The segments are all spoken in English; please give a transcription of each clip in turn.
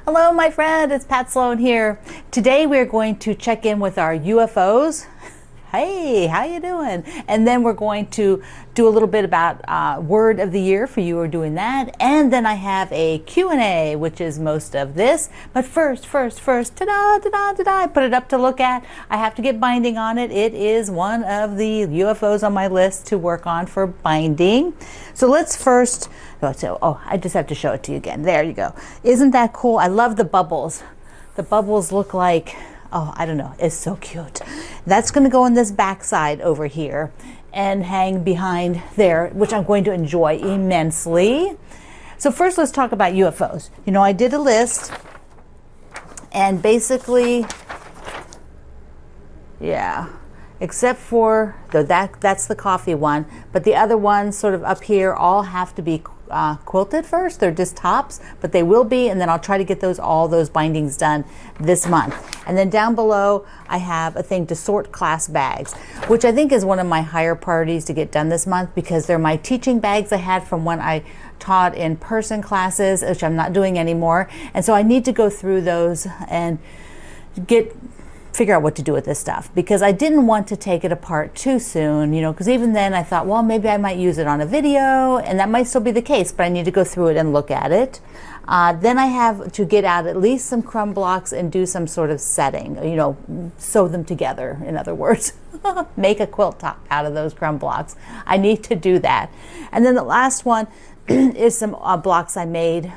Hello, my friend. It's Pat Sloan here. Today we're going to check in with our UFOs. Hey, how you doing? And then we're going to do a little bit about word of the year for you who are doing that. And then I have a Q&A, which is most of this. But first, ta-da, I put it up to look at. I have to get binding on it. It is one of the UFOs on my list to work on for binding. So let's first, I just have to show it to you again. There you go. Isn't that cool? I love the bubbles. The bubbles look like, oh, I don't know, it's so cute. That's going to go on this back side over here and hang behind there, which I'm going to enjoy immensely. So first let's talk about UFOs. You know, I did a list and basically, yeah, except for, that's the coffee one, but the other ones sort of up here all have to be quilted first. They're just tops, but they will be, and then I'll try to get all those bindings done this month. And then down below I have a thing to sort class bags, which I think is one of my higher priorities to get done this month, because they're my teaching bags I had from when I taught in-person classes, which I'm not doing anymore. And so I need to go through those and figure out what to do with this stuff, because I didn't want to take it apart too soon, you know, because even then I thought, well, maybe I might use it on a video, and that might still be the case, but I need to go through it and look at it. Then I have to get out at least some crumb blocks and do some sort of setting, you know, sew them together, in other words. Make a quilt top out of those crumb blocks. I need to do that. And then the last one is some blocks I made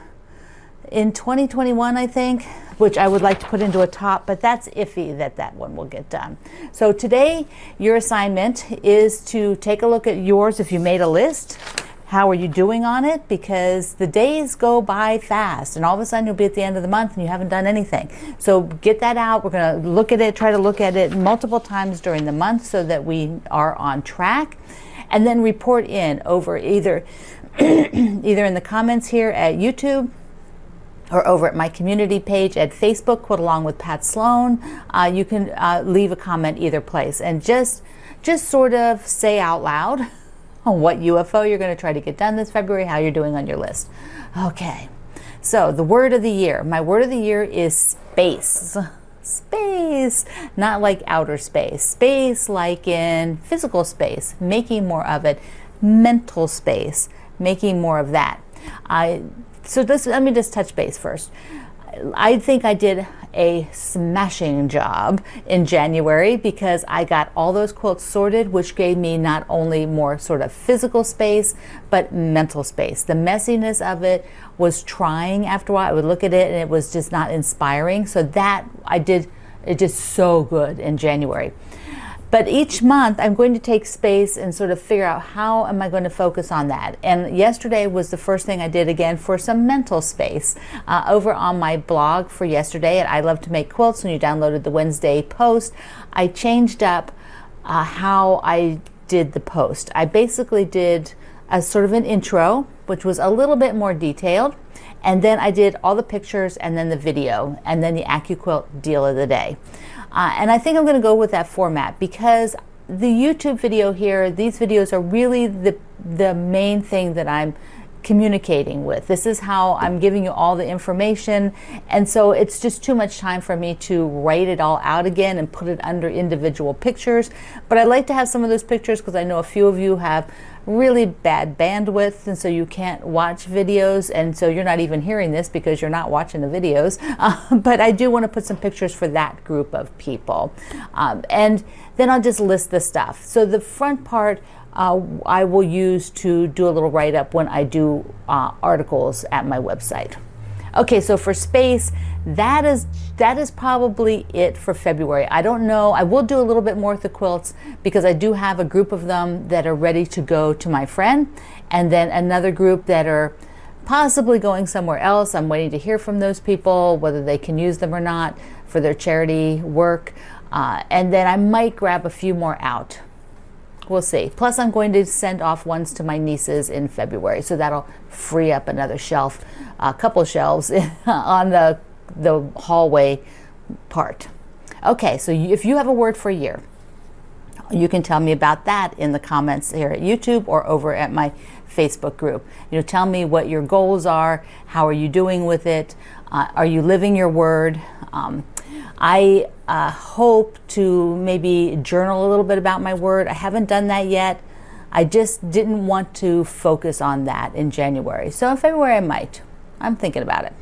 in 2021, I think, which I would like to put into a top, but that's iffy that one will get done. So today, your assignment is to take a look at yours if you made a list. How are you doing on it? Because the days go by fast, and all of a sudden you'll be at the end of the month and you haven't done anything. So get that out. We're going to look at it, try to look at it multiple times during the month so that we are on track, and then report in over either in the comments here at YouTube, or over at my community page at Facebook, Quilt Along with Pat Sloan. You can leave a comment either place, and just sort of say out loud on what UFO you're going to try to get done this February, how you're doing on your list. Okay, so the word of the year. My word of the year is space. Space, not like outer space. Space like in physical space, making more of it. Mental space, making more of that. So let me just touch base first. I think I did a smashing job in January, because I got all those quilts sorted, which gave me not only more sort of physical space, but mental space. The messiness of it was trying after a while. I would look at it and it was just not inspiring. So that I did, it just so good in January. But each month I'm going to take space and sort of figure out how am I going to focus on that. And yesterday was the first thing I did again for some mental space. Over on my blog for yesterday at I Love to Make Quilts, when you downloaded the Wednesday post, I changed up how I did the post. I basically did a sort of an intro, which was a little bit more detailed. And then I did all the pictures and then the video and then the AccuQuilt deal of the day. And I think I'm going to go with that format, because the YouTube video here, these videos are really the main thing that I'm communicating with. This is how I'm giving you all the information, and so it's just too much time for me to write it all out again and put it under individual pictures. But I like to have some of those pictures because I know a few of you have really bad bandwidth, and so you can't watch videos, and so you're not even hearing this because you're not watching the videos. But I do want to put some pictures for that group of people, and then I'll just list the stuff. So the front part I will use to do a little write-up when I do articles at my website. Okay, so for space, that is probably it for February. I don't know. I will do a little bit more with the quilts, because I do have a group of them that are ready to go to my friend, and then another group that are possibly going somewhere else. I'm waiting to hear from those people, whether they can use them or not for their charity work. And then I might grab a few more out. We'll see. Plus, I'm going to send off ones to my nieces in February, so that'll free up another shelf, a couple shelves on the hallway part. Okay, so if you have a word for a year, you can tell me about that in the comments here at YouTube or over at my Facebook group. You know, tell me what your goals are, how are you doing with it, Are you living your word? I hope to maybe journal a little bit about my word. I haven't done that yet. I just didn't want to focus on that in January. So in February I might. I'm thinking about it.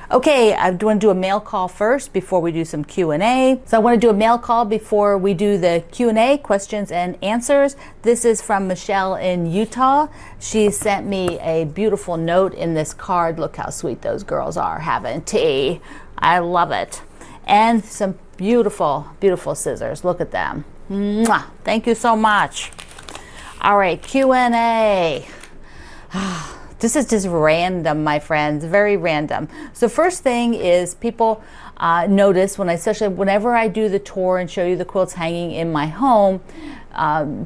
Okay, I want to do a mail call first before we do some Q&A. So I want to do a mail call before we do the Q&A, questions and answers. This is from Michelle in Utah. She sent me a beautiful note in this card. Look how sweet those girls are having tea. I love it. And some beautiful, beautiful scissors. Look at them. Mwah. Thank you so much. All right, Q&A. This is just random, my friends, very random. So first thing is people notice when especially whenever I do the tour and show you the quilts hanging in my home,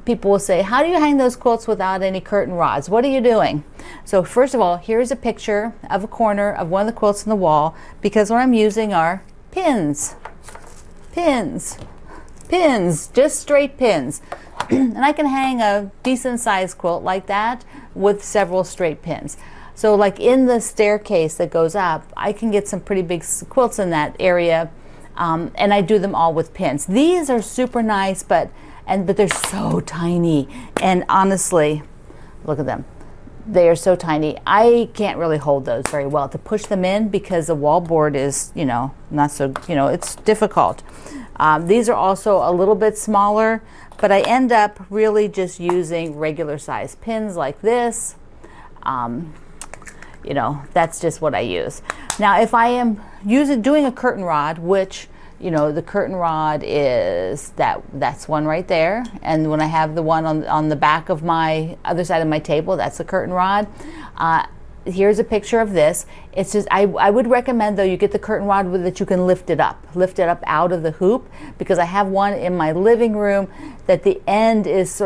people will say, how do you hang those quilts without any curtain rods? What are you doing? So first of all, here's a picture of a corner of one of the quilts on the wall, because what I'm using are pins, just straight pins. And I can hang a decent sized quilt like that with several straight pins. So like in the staircase that goes up, I can get some pretty big quilts in that area, and I do them all with pins. These are super nice, but they're so tiny. And honestly, look at them. They are so tiny. I can't really hold those very well to push them in because the wall board is, not so, it's difficult. These are also a little bit smaller, but I end up really just using regular size pins like this. That's just what I use. Now, if I am doing a curtain rod, which, the curtain rod is that's one right there. And when I have the one on the back of my other side of my table, that's the curtain rod. Here's a picture of this. It's just, I would recommend though you get the curtain rod that you can lift it up out of the hoop, because I have one in my living room that the end is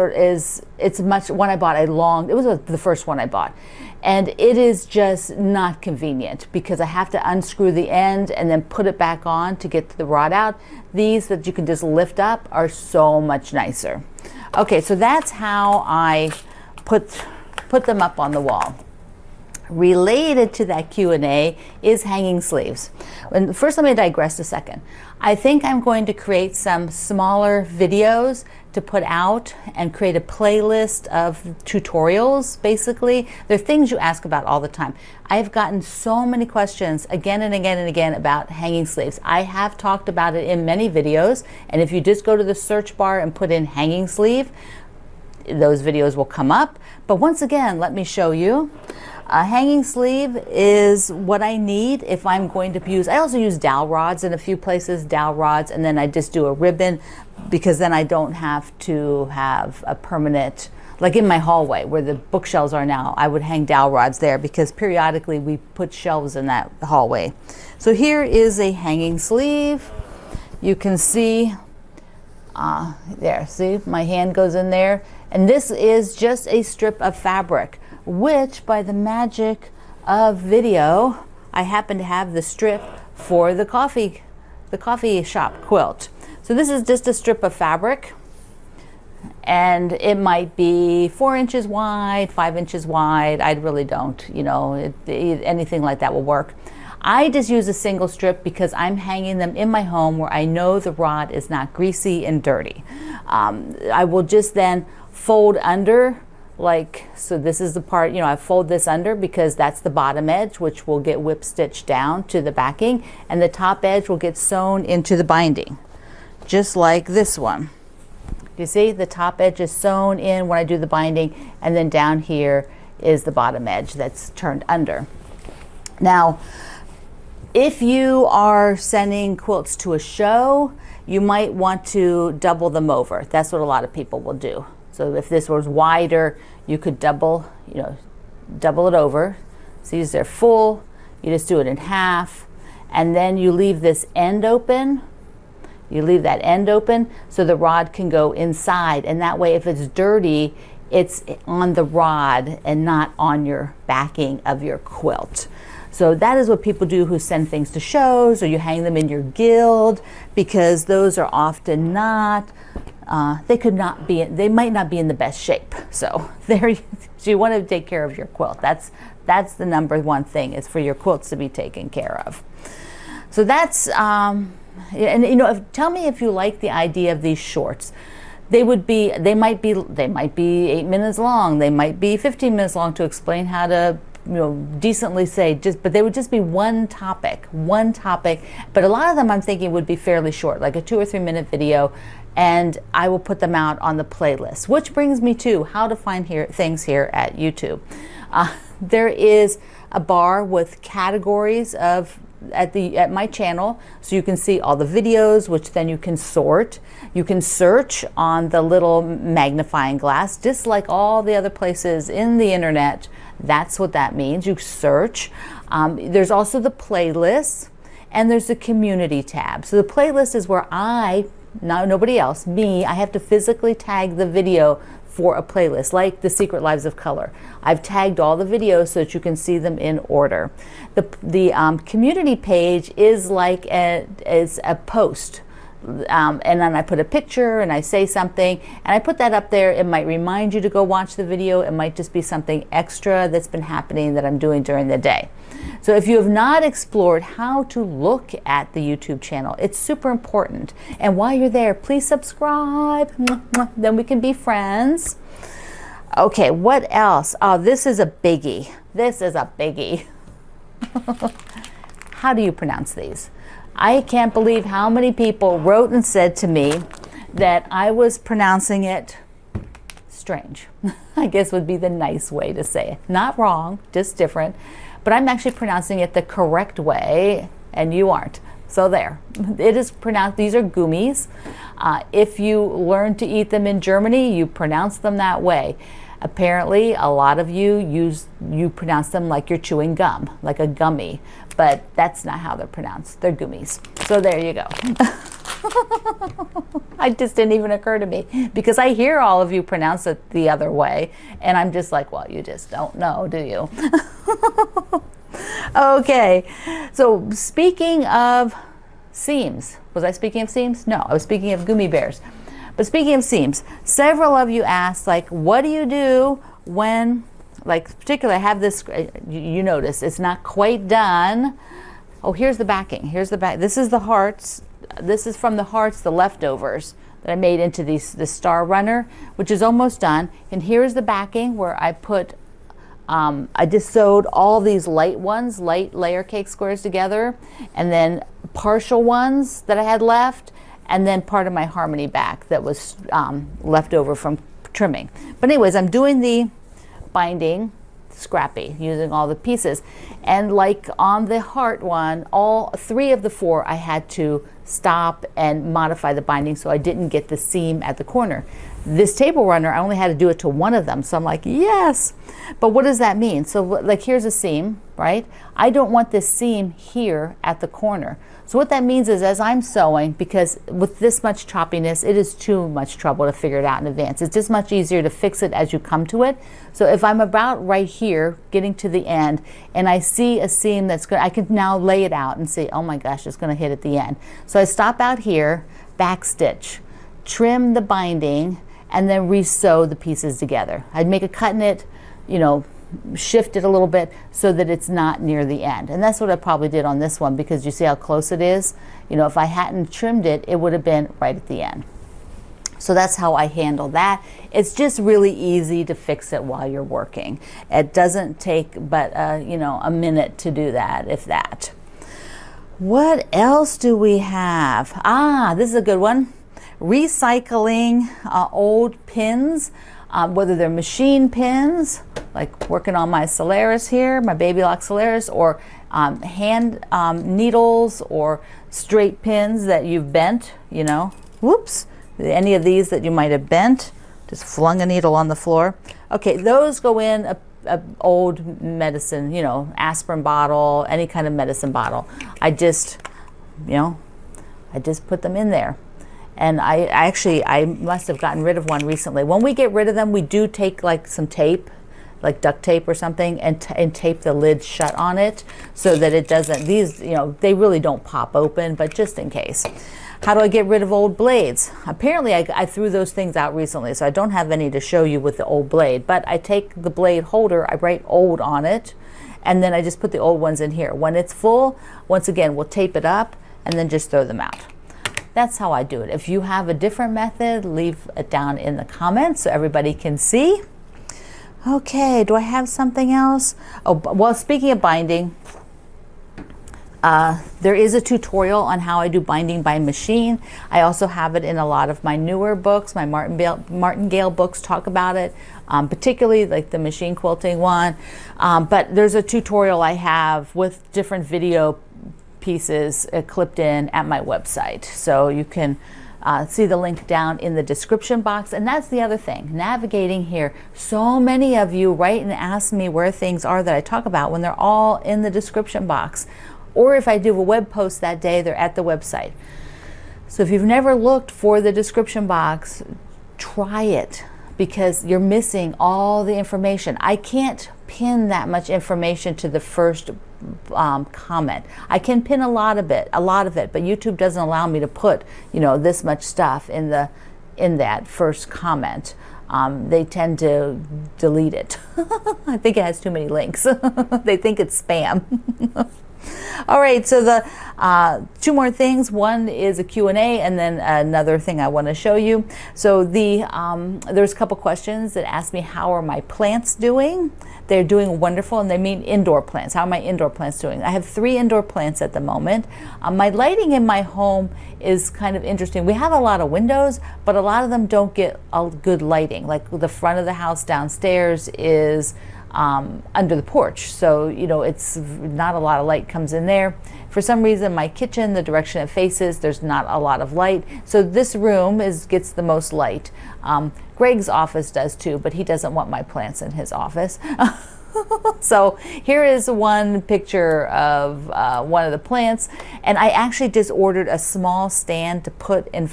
it's much, one I bought it was the first one I bought. And it is just not convenient because I have to unscrew the end and then put it back on to get the rod out. These that you can just lift up are so much nicer. Okay, so that's how I put them up on the wall. Related to that Q&A is hanging sleeves. And first, let me digress a second. I think I'm going to create some smaller videos to put out and create a playlist of tutorials. Basically, they're things you ask about all the time. I've gotten so many questions again and again and again about hanging sleeves. I have talked about it in many videos, and if you just go to the search bar and put in hanging sleeve, those videos will come up. But once again, let me show you. A hanging sleeve is what I need if I'm going to use. I also use dowel rods in a few places, dowel rods, and then I just do a ribbon, because then I don't have to have a permanent, like in my hallway where the bookshelves are now, I would hang dowel rods there because periodically we put shelves in that hallway. So here is a hanging sleeve. You can see, there, see, my hand goes in there. And this is just a strip of fabric, which by the magic of video, I happen to have the strip for the coffee shop quilt. So this is just a strip of fabric, and it might be 4 inches wide, 5 inches wide. I really don't, anything like that will work. I just use a single strip because I'm hanging them in my home where I know the rod is not greasy and dirty. I will just then fold under, so this is the part, I fold this under because that's the bottom edge, which will get whip stitched down to the backing, and the top edge will get sewn into the binding, just like this one. You see, the top edge is sewn in when I do the binding, and then down here is the bottom edge that's turned under. Now, if you are sending quilts to a show, you might want to double them over. That's what a lot of people will do. So if this was wider, you could double it over. See, these are full. You just do it in half, and then you leave this end open. You leave that end open so the rod can go inside, and that way if it's dirty, it's on the rod and not on your backing of your quilt. So that is what people do who send things to shows, or you hang them in your guild, because those are often not, they might not be in the best shape. So so you want to take care of your quilt. That's That's the number one thing, is for your quilts to be taken care of. So that's, and you know, tell me if you like the idea of these shorts. They might be 8 minutes long. They might be 15 minutes long to explain how to, you know, decently say, but they would just be one topic. But a lot of them I'm thinking would be fairly short, like a 2 or 3 minute video, and I will put them out on the playlist. Which brings me to how to find things here at YouTube. There is a bar with categories at my channel, so you can see all the videos, which then you can sort. You can search on the little magnifying glass, just like all the other places in the internet. That's what that means. You search. There's also the playlist, and there's the community tab. So the playlist is where nobody else, me, I have to physically tag the video for a playlist, like the Secret Lives of Color. I've tagged all the videos so that you can see them in order. The community page is like a post. And then I put a picture and I say something and I put that up there. It might remind you to go watch the video. It might just be something extra that's been happening that I'm doing during the day. So if you have not explored how to look at the YouTube channel, it's super important. And while you're there, please subscribe. Then we can be friends. Okay, what else? Oh, this is a biggie. This is a biggie. How do you pronounce these? I can't believe how many people wrote and said to me that I was pronouncing it strange. I guess would be the nice way to say it. Not wrong, just different. But I'm actually pronouncing it the correct way, and you aren't. So there. It is pronounced, these are gummies. If you learn to eat them in Germany, you pronounce them that way. Apparently, a lot of you pronounce them like you're chewing gum, like a gummy. But that's not how they're pronounced. They're gummies. So there you go. It just didn't even occur to me, because I hear all of you pronounce it the other way, and I'm just like, well, you just don't know, do you? Okay, so speaking of seams, was I speaking of seams? No, I was speaking of gummy bears. But speaking of seams, several of you asked, like, what do you do when, like, particularly I have this, you notice it's not quite done. Oh, here's the backing. Here's the back. This is the hearts. This is from the hearts, the leftovers that I made into the star runner, which is almost done. And here's the backing where I put, I just sewed all these light layer cake squares together, and then partial ones that I had left, and then part of my harmony back that was left over from trimming. But anyways, I'm doing the binding scrappy using all the pieces, and like on the heart one, all 3 of the 4 I had to stop and modify the binding so I didn't get the seam at the corner. This table runner, I only had to do it to 1 of them, so I'm like, yes. But what does that mean? So like, here's a seam, right? I don't want this seam here at the corner. So what that means is, as I'm sewing, because with this much choppiness, it is too much trouble to figure it out in advance. It's just much easier to fix it as you come to it. So if I'm about right here, getting to the end, and I see a seam that's good, I can now lay it out and see, oh my gosh, it's gonna hit at the end. So I stop out here, back stitch, trim the binding, and then re-sew the pieces together. I'd make a cut in it, you know, shift it a little bit so that it's not near the end. And that's what I probably did on this one, because you see how close it is? You know, if I hadn't trimmed it, it would have been right at the end. So that's how I handle that. It's just really easy to fix it while you're working. It doesn't take but, you know, a minute to do that, if that. What else do we have? Ah, this is a good one. Recycling old pins, whether they're machine pins, like working on my Solaris here, my Baby Lock Solaris, or hand needles, or straight pins that you've bent, you know, whoops, any of these that you might have bent, just flung a needle on the floor. Okay, those go in a old medicine, you know, aspirin bottle, any kind of medicine bottle. I just, you know, I just put them in there. And I must have gotten rid of one recently. When we get rid of them, we do take like some tape, like duct tape or something, and tape the lid shut on it so that it doesn't, these, you know, they really don't pop open, but just in case. How do I get rid of old blades? Apparently I threw those things out recently, so I don't have any to show you with the old blade, but I take the blade holder, I write old on it, and then I just put the old ones in here. When it's full, once again, we'll tape it up and then just throw them out. That's how I do it. If you have a different method, leave it down in the comments so everybody can see. Okay, do I have something else? Oh, well, speaking of binding, there is a tutorial on how I do binding by machine. I also have it in a lot of my newer books. My Martingale books talk about it, particularly like the machine quilting one. But there's a tutorial I have with different video pieces clipped in at my website. So you can see the link down in the description box. And that's the other thing, navigating here. So many of you write and ask me where things are that I talk about when they're all in the description box. Or if I do a web post that day, they're at the website. So if you've never looked for the description box, try it, because you're missing all the information. I can't pin that much information to the first comment. I can pin a lot of it, but YouTube doesn't allow me to put, you know, this much stuff in that first comment. They tend to delete it. I think it has too many links. They think it's spam. All right, so the two more things. One is a Q&A, and then another thing I want to show you. So there's a couple questions that ask me, how are my plants doing? They're doing wonderful, and they mean indoor plants. How are my indoor plants doing? I have 3 indoor plants at the moment. My lighting in my home is kind of interesting. We have a lot of windows, but a lot of them don't get a good lighting. Like the front of the house downstairs is under the porch, so you know, it's not a lot of light comes in there. For some reason, my kitchen, the direction it faces, there's not a lot of light, so this room gets the most light. Greg's office does too, but he doesn't want my plants in his office. So here is one picture of one of the plants, and I actually just ordered a small stand to put in.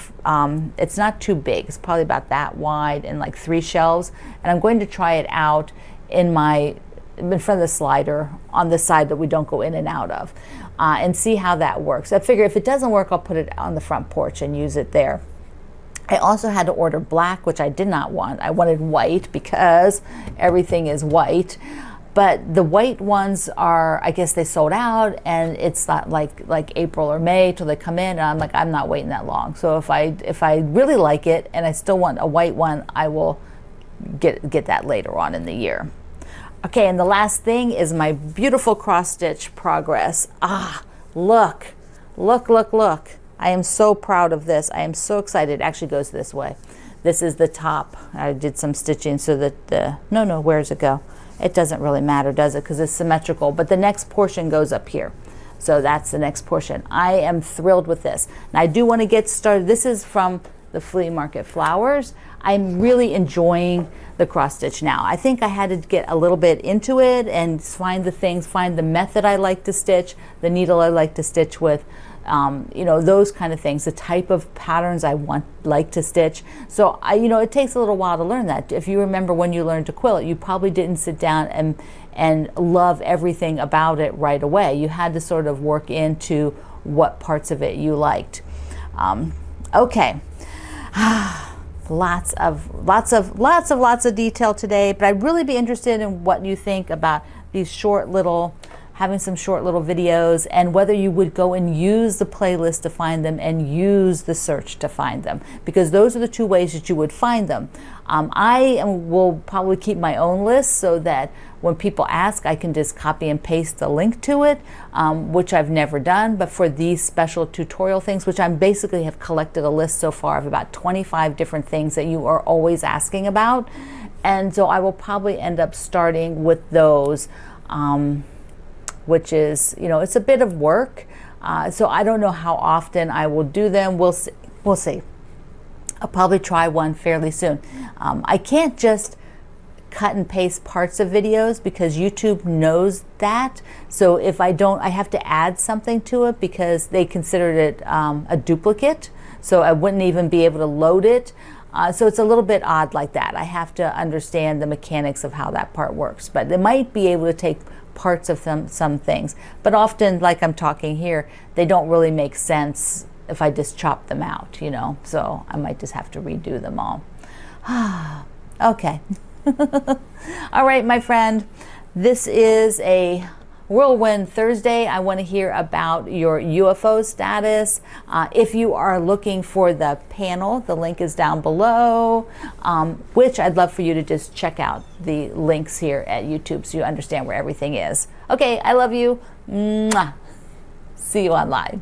It's not too big, it's probably about that wide, and like 3 shelves, and I'm going to try it out in front of the slider on the side that we don't go in and out of, and see how that works. I figure if it doesn't work, I'll put it on the front porch and use it there. I also had to order black, which I did not want. I wanted white because everything is white. But the white ones are, I guess they sold out, and it's not like April or May till they come in, and I'm like, I'm not waiting that long. So if I really like it and I still want a white one, I will get that later on in the year. Okay, and the last thing is my beautiful cross stitch progress. Look. I am so proud of this. I am so excited. It actually goes this way. This is the top. I did some stitching so that no, where does it go? It doesn't really matter, does it? Because it's symmetrical, but the next portion goes up here. So that's the next portion. I am thrilled with this. Now I do want to get started. This is from the Flea Market Flowers. I'm really enjoying the cross stitch now. I think I had to get a little bit into it and find the method I like to stitch, the needle I like to stitch with, you know, those kind of things, the type of patterns I like to stitch. So you know, it takes a little while to learn that. If you remember when you learned to quilt, you probably didn't sit down and love everything about it right away. You had to sort of work into what parts of it you liked. Okay. Lots of detail today, but I'd really be interested in what you think about these having some short little videos, and whether you would go and use the playlist to find them and use the search to find them, because those are the 2 ways that you would find them. I will probably keep my own list so that when people ask, I can just copy and paste the link to it, which I've never done. But for these special tutorial things, which I basically have collected a list so far of about 25 different things that you are always asking about. And so I will probably end up starting with those, which is, you know, it's a bit of work. So I don't know how often I will do them. We'll see. I'll probably try one fairly soon. I can't just cut and paste parts of videos because YouTube knows that. So if I don't, I have to add something to it because they considered it a duplicate. So I wouldn't even be able to load it. So it's a little bit odd like that. I have to understand the mechanics of how that part works. But they might be able to take parts of some things. But often, like I'm talking here, they don't really make sense if I just chop them out, you know. So I might just have to redo them all. Okay. All right, my friend. This is a Whirlwind Thursday, I want to hear about your UFO status. If you are looking for the panel, the link is down below, which I'd love for you to just check out the links here at YouTube so you understand where everything is. Okay, I love you. Mwah. See you online.